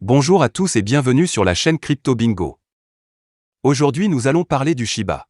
Bonjour à tous et bienvenue sur la chaîne Crypto Bingo. Aujourd'hui nous allons parler du Shiba.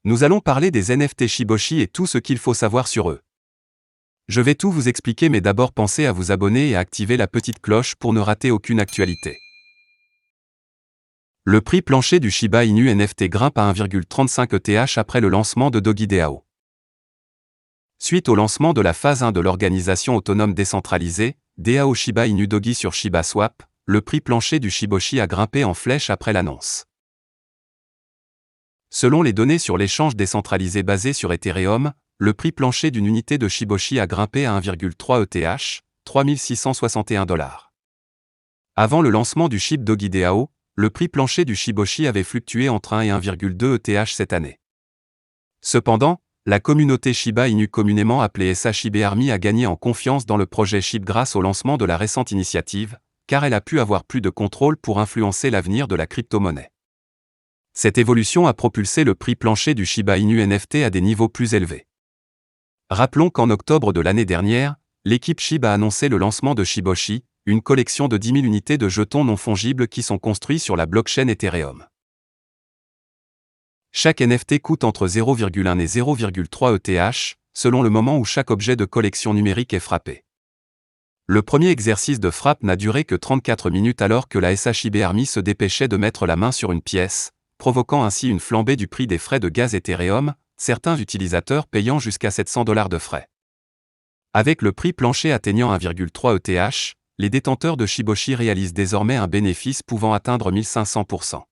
Nous allons parler des NFT Shiboshi et tout ce qu'il faut savoir sur eux. Je vais tout vous expliquer mais d'abord pensez à vous abonner et à activer la petite cloche pour ne rater aucune actualité. Le prix plancher du Shiba Inu NFT grimpe à 1,35 ETH après le lancement de DogiDAO. Suite au lancement de la phase 1 de l'organisation autonome décentralisée, DAO Shiba Inu Dogi sur ShibaSwap, le prix plancher du Shiboshi a grimpé en flèche après l'annonce. Selon les données sur l'échange décentralisé basé sur Ethereum, le prix plancher d'une unité de Shiboshi a grimpé à 1,3 ETH, 3661 $. Avant le lancement du SHIB DogiDAO, le prix plancher du Shiboshi avait fluctué entre 1 et 1,2 ETH cette année. Cependant, la communauté Shiba Inu communément appelée SHIB Army a gagné en confiance dans le projet SHIB grâce au lancement de la récente initiative, car elle a pu avoir plus de contrôle pour influencer l'avenir de la crypto-monnaie. Cette évolution a propulsé le prix plancher du Shiba Inu NFT à des niveaux plus élevés. Rappelons qu'en octobre de l'année dernière, l'équipe SHIB a annoncé le lancement de Shiboshi, une collection de 10 000 unités de jetons non fongibles qui sont construits sur la blockchain Ethereum. Chaque NFT coûte entre 0,1 et 0,3 ETH, selon le moment où chaque objet de collection numérique est frappé. Le premier exercice de frappe n'a duré que 34 minutes alors que la SHIB Army se dépêchait de mettre la main sur une pièce, provoquant ainsi une flambée du prix des frais de gaz Ethereum, certains utilisateurs payant jusqu'à 700 $ de frais. Avec le prix plancher atteignant 1,3 ETH, les détenteurs de Shiboshi réalisent désormais un bénéfice pouvant atteindre 1500%.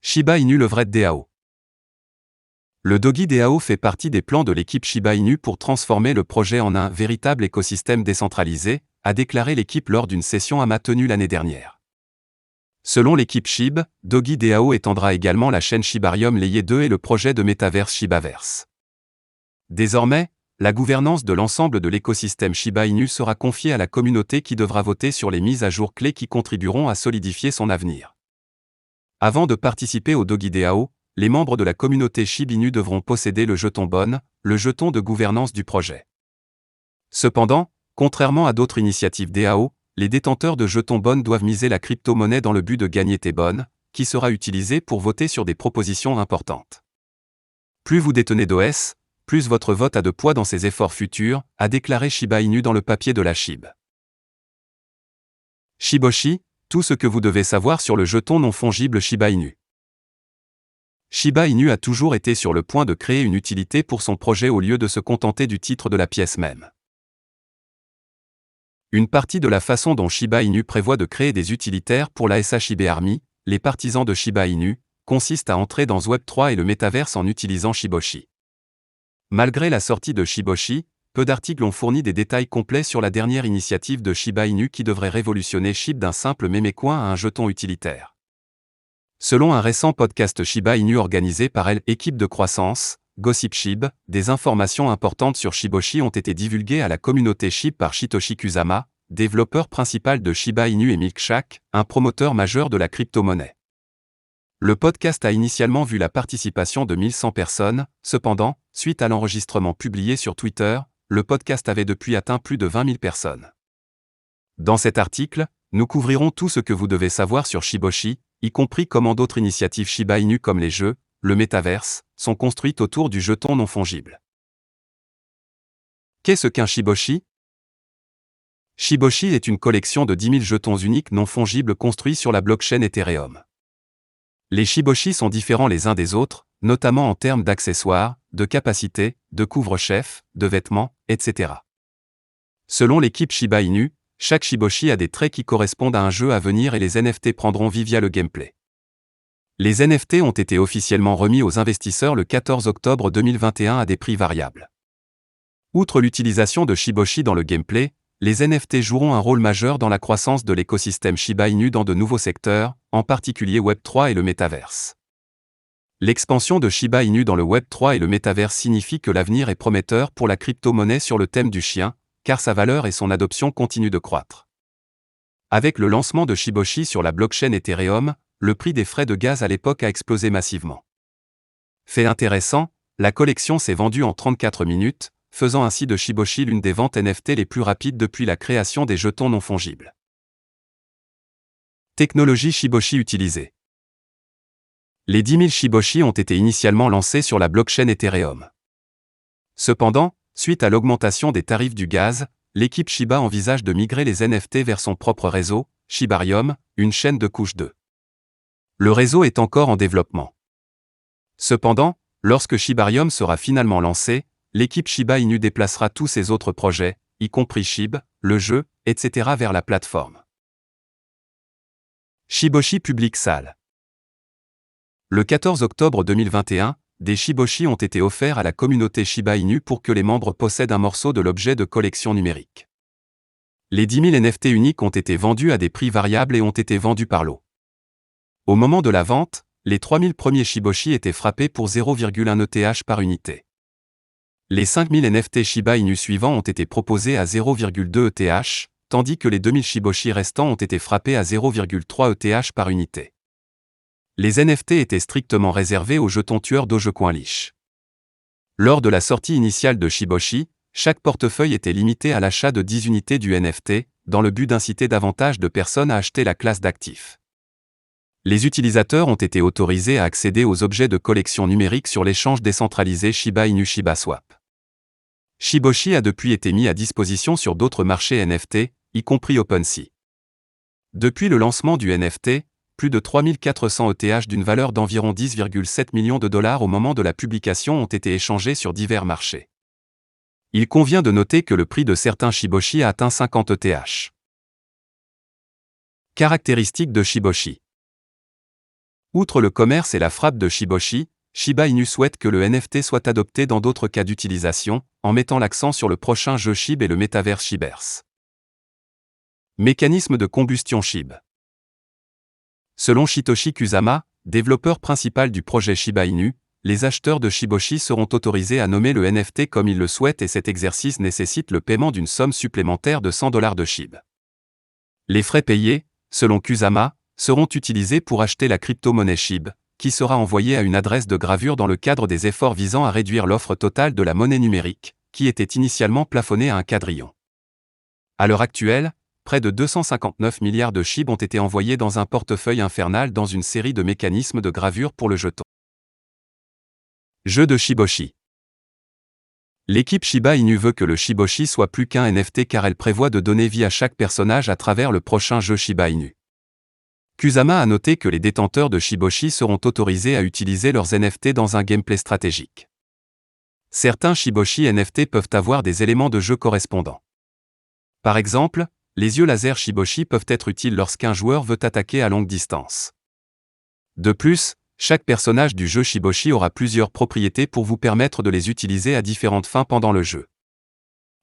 Shiba Inu Leveraged DAO. Le DogiDAO fait partie des plans de l'équipe Shiba Inu pour transformer le projet en un véritable écosystème décentralisé, a déclaré l'équipe lors d'une session AMA tenue l'année dernière. Selon l'équipe SHIB, DogiDAO étendra également la chaîne Shibarium Layer 2 et le projet de métaverse Shibaverse. Désormais, la gouvernance de l'ensemble de l'écosystème Shiba Inu sera confiée à la communauté qui devra voter sur les mises à jour clés qui contribueront à solidifier son avenir. Avant de participer au DogiDAO, les membres de la communauté Shiba Inu devront posséder le jeton BON, le jeton de gouvernance du projet. Cependant, contrairement à d'autres initiatives DAO, les détenteurs de jetons BON doivent miser la crypto-monnaie dans le but de gagner T-BON, qui sera utilisé pour voter sur des propositions importantes. Plus vous détenez d'OS, plus votre vote a de poids dans ses efforts futurs, a déclaré Shiba Inu dans le papier de la SHIB. Shiboshi, tout ce que vous devez savoir sur le jeton non fongible Shiba Inu. Shiba Inu a toujours été sur le point de créer une utilité pour son projet au lieu de se contenter du titre de la pièce même. Une partie de la façon dont Shiba Inu prévoit de créer des utilitaires pour la SHIB Army, les partisans de Shiba Inu, consiste à entrer dans Web3 et le métaverse en utilisant Shiboshi. Malgré la sortie de Shiboshi, peu d'articles ont fourni des détails complets sur la dernière initiative de Shiba Inu qui devrait révolutionner SHIB d'un simple mémécoin à un jeton utilitaire. Selon un récent podcast Shiba Inu organisé par l'équipe de croissance, Gossip SHIB, des informations importantes sur Shiboshi ont été divulguées à la communauté SHIB par Shitoshi Kusama, développeur principal de Shiba Inu et Milkshake, un promoteur majeur de la crypto-monnaie. Le podcast a initialement vu la participation de 1100 personnes, cependant, suite à l'enregistrement publié sur Twitter, le podcast avait depuis atteint plus de 20 000 personnes. Dans cet article, nous couvrirons tout ce que vous devez savoir sur Shiboshi, y compris comment d'autres initiatives Shiba Inu comme les jeux, le métaverse, sont construites autour du jeton non fongible. Qu'est-ce qu'un Shiboshi ? Shiboshi est une collection de 10 000 jetons uniques non fongibles construits sur la blockchain Ethereum. Les Shiboshi sont différents les uns des autres, notamment en termes d'accessoires, de capacité, de couvre-chef, de vêtements, etc. Selon l'équipe Shiba Inu, chaque Shiboshi a des traits qui correspondent à un jeu à venir et les NFT prendront vie via le gameplay. Les NFT ont été officiellement remis aux investisseurs le 14 octobre 2021 à des prix variables. Outre l'utilisation de Shiboshi dans le gameplay, les NFT joueront un rôle majeur dans la croissance de l'écosystème Shiba Inu dans de nouveaux secteurs, en particulier Web3 et le métaverse. L'expansion de Shiba Inu dans le Web3 et le métaverse signifie que l'avenir est prometteur pour la crypto-monnaie sur le thème du chien, car sa valeur et son adoption continuent de croître. Avec le lancement de Shiboshi sur la blockchain Ethereum, le prix des frais de gaz à l'époque a explosé massivement. Fait intéressant, la collection s'est vendue en 34 minutes, faisant ainsi de Shiboshi l'une des ventes NFT les plus rapides depuis la création des jetons non fongibles. Technologie Shiboshi utilisée. Les 10 000 Shiboshi ont été initialement lancés sur la blockchain Ethereum. Cependant, suite à l'augmentation des tarifs du gaz, l'équipe Shiba envisage de migrer les NFT vers son propre réseau, Shibarium, une chaîne de couche 2. Le réseau est encore en développement. Cependant, lorsque Shibarium sera finalement lancé, l'équipe Shiba Inu déplacera tous ses autres projets, y compris Shib, le jeu, etc. vers la plateforme. Shiboshi Public Sale. Le 14 octobre 2021, des Shiboshi ont été offerts à la communauté Shiba Inu pour que les membres possèdent un morceau de l'objet de collection numérique. Les 10 000 NFT uniques ont été vendus à des prix variables et ont été vendus par lot. Au moment de la vente, les 3000 premiers Shiboshi étaient frappés pour 0,1 ETH par unité. Les 5000 NFT Shiba Inu suivants ont été proposés à 0,2 ETH, tandis que les 2000 Shiboshi restants ont été frappés à 0,3 ETH par unité. Les NFT étaient strictement réservés aux jetons tueurs Dogecoin-Lich. Lors de la sortie initiale de Shiboshi, chaque portefeuille était limité à l'achat de 10 unités du NFT, dans le but d'inciter davantage de personnes à acheter la classe d'actifs. Les utilisateurs ont été autorisés à accéder aux objets de collection numérique sur l'échange décentralisé Shiba Inu ShibaSwap. Shiboshi a depuis été mis à disposition sur d'autres marchés NFT, y compris OpenSea. Depuis le lancement du NFT, plus de 3400 ETH d'une valeur d'environ 10,7 millions de dollars au moment de la publication ont été échangés sur divers marchés. Il convient de noter que le prix de certains Shiboshi a atteint 50 ETH. Caractéristiques de Shiboshi. Outre le commerce et la frappe de Shiboshi, Shiba Inu souhaite que le NFT soit adopté dans d'autres cas d'utilisation, en mettant l'accent sur le prochain jeu Shib et le métaverse Shiberse. Mécanisme de combustion Shib. Selon Shitoshi Kusama, développeur principal du projet Shiba Inu, les acheteurs de Shiboshi seront autorisés à nommer le NFT comme ils le souhaitent et cet exercice nécessite le paiement d'une somme supplémentaire de $100 de Shib. Les frais payés, selon Kusama, seront utilisés pour acheter la crypto-monnaie Shib, qui sera envoyée à une adresse de gravure dans le cadre des efforts visant à réduire l'offre totale de la monnaie numérique, qui était initialement plafonnée à 1 quadrillion. À l'heure actuelle, près de 259 milliards de Shib ont été envoyés dans un portefeuille infernal dans une série de mécanismes de gravure pour le jeton. Jeu de Shiboshi. L'équipe Shiba Inu veut que le Shiboshi soit plus qu'un NFT car elle prévoit de donner vie à chaque personnage à travers le prochain jeu Shiba Inu. Kusama a noté que les détenteurs de Shiboshi seront autorisés à utiliser leurs NFT dans un gameplay stratégique. Certains Shiboshi NFT peuvent avoir des éléments de jeu correspondants. Par exemple, les yeux laser Shiboshi peuvent être utiles lorsqu'un joueur veut attaquer à longue distance. De plus, chaque personnage du jeu Shiboshi aura plusieurs propriétés pour vous permettre de les utiliser à différentes fins pendant le jeu.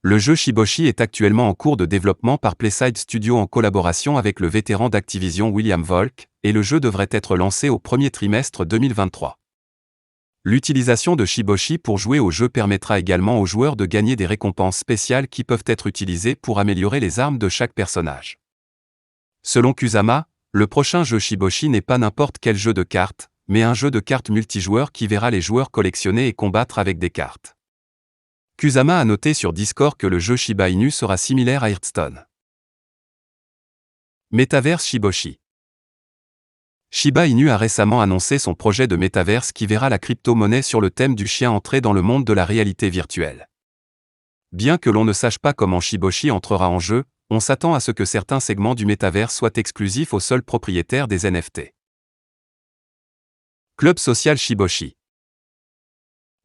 Le jeu Shiboshi est actuellement en cours de développement par Playside Studio en collaboration avec le vétéran d'Activision William Volk, et le jeu devrait être lancé au premier trimestre 2023. L'utilisation de Shiboshi pour jouer au jeu permettra également aux joueurs de gagner des récompenses spéciales qui peuvent être utilisées pour améliorer les armes de chaque personnage. Selon Kusama, le prochain jeu Shiboshi n'est pas n'importe quel jeu de cartes, mais un jeu de cartes multijoueur qui verra les joueurs collectionner et combattre avec des cartes. Kusama a noté sur Discord que le jeu Shiba Inu sera similaire à Hearthstone. Metaverse Shiboshi. Shiba Inu a récemment annoncé son projet de métaverse qui verra la crypto-monnaie sur le thème du chien entrer dans le monde de la réalité virtuelle. Bien que l'on ne sache pas comment Shiboshi entrera en jeu, on s'attend à ce que certains segments du métaverse soient exclusifs aux seuls propriétaires des NFT. Club social Shiboshi.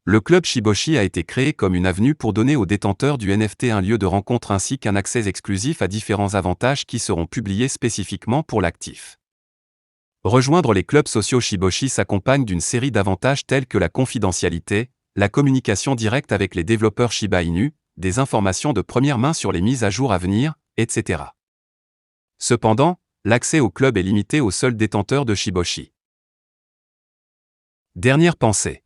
Le club Shiboshi a été créé comme une avenue pour donner aux détenteurs du NFT un lieu de rencontre ainsi qu'un accès exclusif à différents avantages qui seront publiés spécifiquement pour l'actif. Rejoindre les clubs sociaux Shiboshi s'accompagne d'une série d'avantages tels que la confidentialité, la communication directe avec les développeurs Shiba Inu, des informations de première main sur les mises à jour à venir, etc. Cependant, l'accès au club est limité aux seuls détenteurs de Shiboshi. Dernière pensée.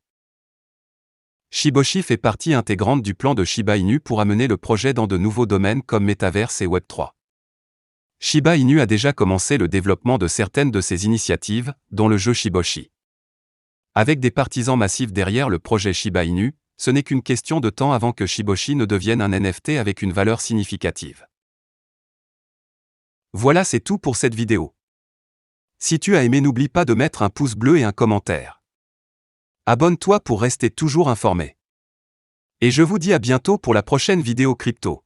Shiboshi fait partie intégrante du plan de Shiba Inu pour amener le projet dans de nouveaux domaines comme Metaverse et Web3. Shiba Inu a déjà commencé le développement de certaines de ses initiatives, dont le jeu Shiboshi. Avec des partisans massifs derrière le projet Shiba Inu, ce n'est qu'une question de temps avant que Shiboshi ne devienne un NFT avec une valeur significative. Voilà, c'est tout pour cette vidéo. Si tu as aimé, n'oublie pas de mettre un pouce bleu et un commentaire. Abonne-toi pour rester toujours informé. Et je vous dis à bientôt pour la prochaine vidéo crypto.